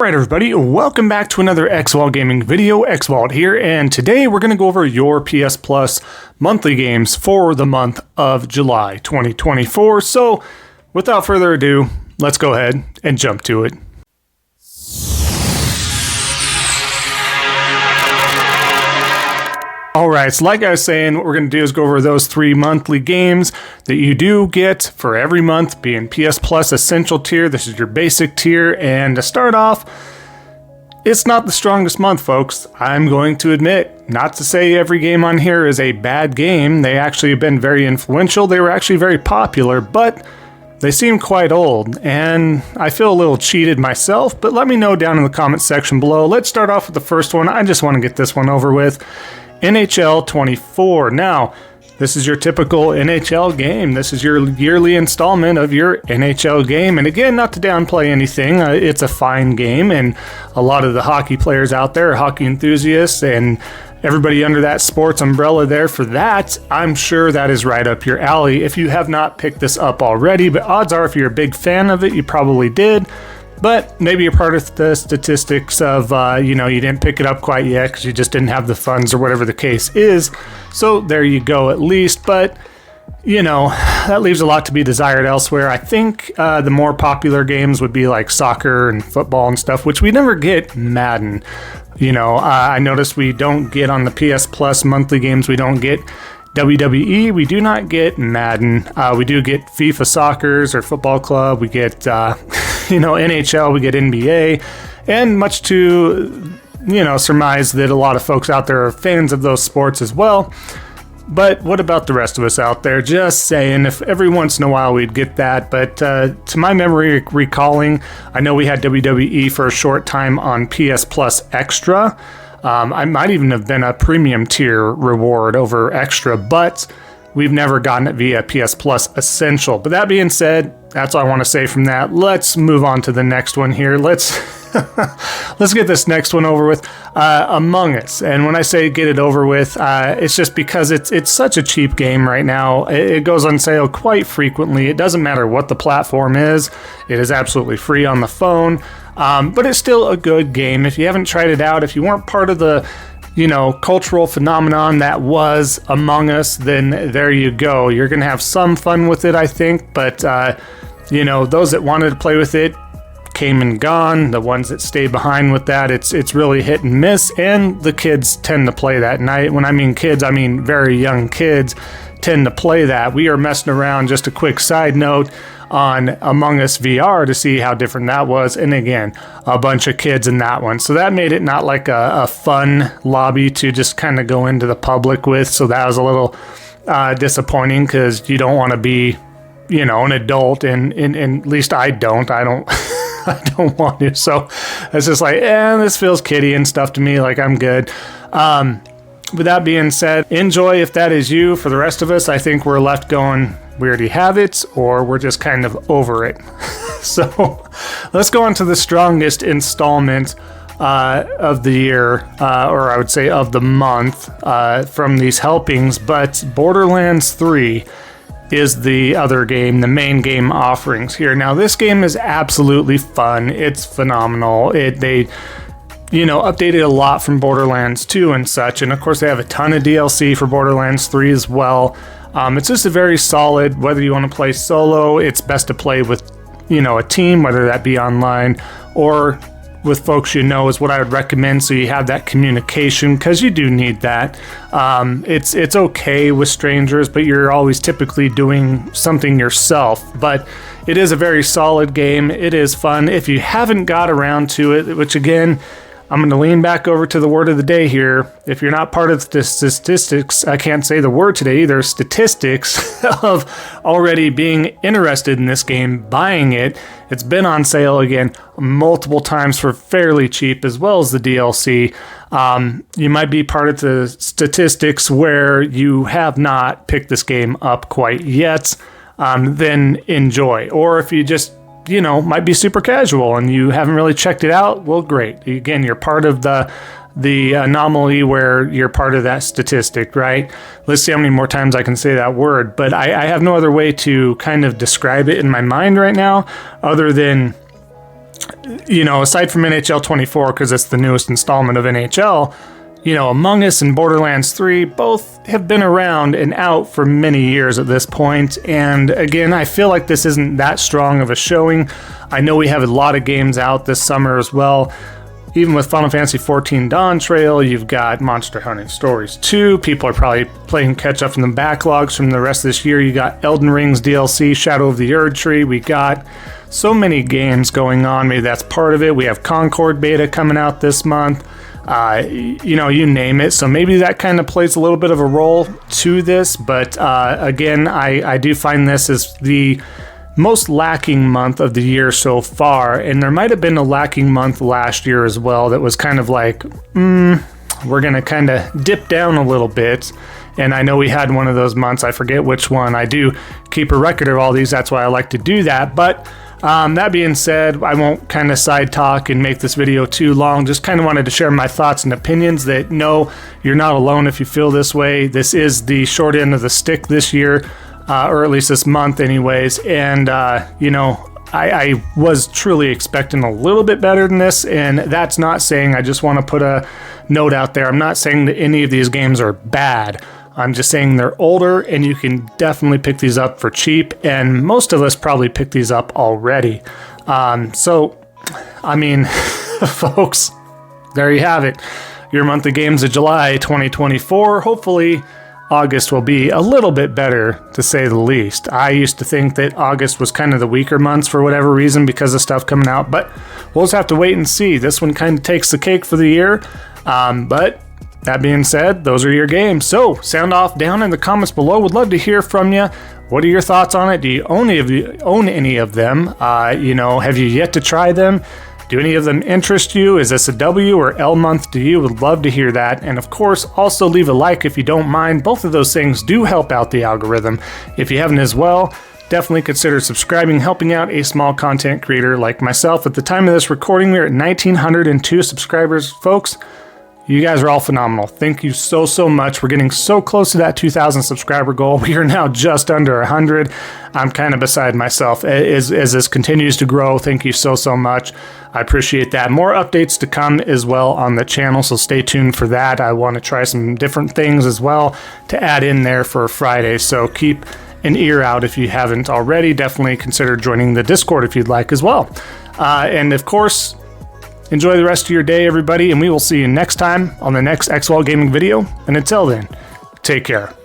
Alright everybody, welcome back to another Xvault gaming video. Xvault here, and today we're going to go over your PS Plus monthly games for the month of July 2024. So, without further ado, let's go ahead and jump to it. Alright, so like I was saying, what we're going to do is go over those 3 monthly games that you do get for every month, being PS Plus Essential tier. This is your basic tier, and to start off, it's not the strongest month, folks. I'm going to admit, not to say every game on here is a bad game. They actually have been very influential. They were actually very popular, but they seem quite old, and I feel a little cheated myself, but let me know down in the comment section below. Let's start off with the first one. I just want to get this one over with. NHL 24. Now, this is your typical NHL game. This is your yearly installment of your NHL game. And again, not to downplay anything, it's a fine game. And a lot of the hockey players out there are hockey enthusiasts, and everybody under that sports umbrella there for that, I'm sure that is right up your alley if you have not picked this up already. But odds are, if you're a big fan of it, you probably did. But maybe you're part of the statistics of, you didn't pick it up quite yet because you just didn't have the funds or whatever the case is. So there you go at least. But, that leaves a lot to be desired elsewhere. I think the more popular games would be like soccer and football and stuff, which we never get Madden. I noticed we don't get on the PS Plus monthly games, we don't get WWE, we do not get Madden. We do get FIFA Soccers or Football Club. We get, NHL, we get NBA. And much to, surmise that a lot of folks out there are fans of those sports as well. But what about the rest of us out there? Just saying, if every once in a while we'd get that. But to my memory recalling, I know we had WWE for a short time on PS Plus Extra. I might even have been a premium tier reward over Extra, but we've never gotten it via PS Plus Essential. But that being said, that's all I want to say from that. Let's move on to the next one here. Let's get this next one over with. Among Us. And when I say get it over with, it's just because it's such a cheap game right now. It goes on sale quite frequently. It doesn't matter what the platform is. It is absolutely free on the phone. But it's still a good game. If you haven't tried it out, if you weren't part of the cultural phenomenon that was Among Us, then there you go. You're going to have some fun with it, I think. But, those that wanted to play with it came and gone. The ones that stay behind with that, it's really hit and miss. And the kids tend to play that. And when I mean kids, I mean very young kids tend to play that. We are messing around, just a quick side note, on Among Us VR to see how different that was, and again, a bunch of kids in that one, so that made it not like a fun lobby to just kind of go into the public with. So that was a little disappointing, because you don't want to be an adult, and at least I don't I don't want to. So it's just like, this feels kiddie and stuff to me. Like, I'm good. With that being said, enjoy if that is you. For the rest of us, I think we're left going, we already have it, or we're just kind of over it. So let's go on to the strongest installment of the year, or I would say of the month, from these helpings. But Borderlands 3 is the other game, the main game offerings here. Now, this game is absolutely fun. It's phenomenal. They updated a lot from Borderlands 2 and such, and of course they have a ton of DLC for Borderlands 3 as well. It's just a very solid, whether you want to play solo, it's best to play with, a team, whether that be online or with folks is what I would recommend, so you have that communication, because you do need that. It's okay with strangers, but you're always typically doing something yourself. But it is a very solid game. It is fun. If you haven't got around to it, which again, I'm going to lean back over to the word of the day here. If you're not part of the statistics, I can't say the word today either, statistics of already being interested in this game, buying it. It's been on sale again multiple times for fairly cheap, as well as the DLC. You might be part of the statistics where you have not picked this game up quite yet. Then enjoy. Or if you just might be super casual and you haven't really checked it out, well, great. Again, you're part of the anomaly where you're part of that statistic, right? Let's see how many more times I can say that word. But I have no other way to kind of describe it in my mind right now, other than aside from NHL 24, because it's the newest installment of NHL, Among Us and Borderlands 3 both have been around and out for many years at this point. And again, I feel like this isn't that strong of a showing. I know we have a lot of games out this summer as well. Even with Final Fantasy XIV Dawn Trail, you've got Monster Hunter Stories 2. People are probably playing catch up from the backlogs from the rest of this year. You got Elden Ring's DLC, Shadow of the Erd Tree. We got so many games going on. Maybe that's part of it. We have Concord beta coming out this month. You name it. So maybe that kind of plays a little bit of a role to this. But again, I do find this is the most lacking month of the year so far, and there might have been a lacking month last year as well that was kind of like, we're gonna kind of dip down a little bit. And I know we had one of those months, I forget which one. I do keep a record of all these, that's why I like to do that. But that being said, I won't kind of side talk and make this video too long. Just kind of wanted to share my thoughts and opinions that no, you're not alone if you feel this way. This is the short end of the stick this year. Or at least this month anyways, and I was truly expecting a little bit better than this, and that's not saying, I just want to put a note out there, I'm not saying that any of these games are bad, I'm just saying they're older, and you can definitely pick these up for cheap, and most of us probably picked these up already. So, I mean, folks, there you have it, your monthly games of July 2024, hopefully August will be a little bit better, to say the least. I used to think that August was kind of the weaker months for whatever reason because of stuff coming out, but we'll just have to wait and see. This one kind of takes the cake for the year, but that being said, those are your games. So sound off down in the comments below. Would love to hear from you. What are your thoughts on it? Do you own any of them? Have you yet to try them? Do any of them interest you? Is this a W or L month to you? Would love to hear that. And of course, also leave a like if you don't mind. Both of those things do help out the algorithm. If you haven't as well, definitely consider subscribing, helping out a small content creator like myself. At the time of this recording, we're at 1,902 subscribers. Folks, you guys are all phenomenal. Thank you so much. We're getting so close to that 2,000 subscriber goal. We are now just under 100. I'm kind of beside myself as this continues to grow. Thank you so much. I appreciate that. More updates to come as well on the channel, so stay tuned for that. I want to try some different things as well to add in there for Friday, so keep an ear out if you haven't already. Definitely consider joining the Discord if you'd like as well. And of course, enjoy the rest of your day, everybody, and we will see you next time on the next Xvault gaming video. And until then, take care.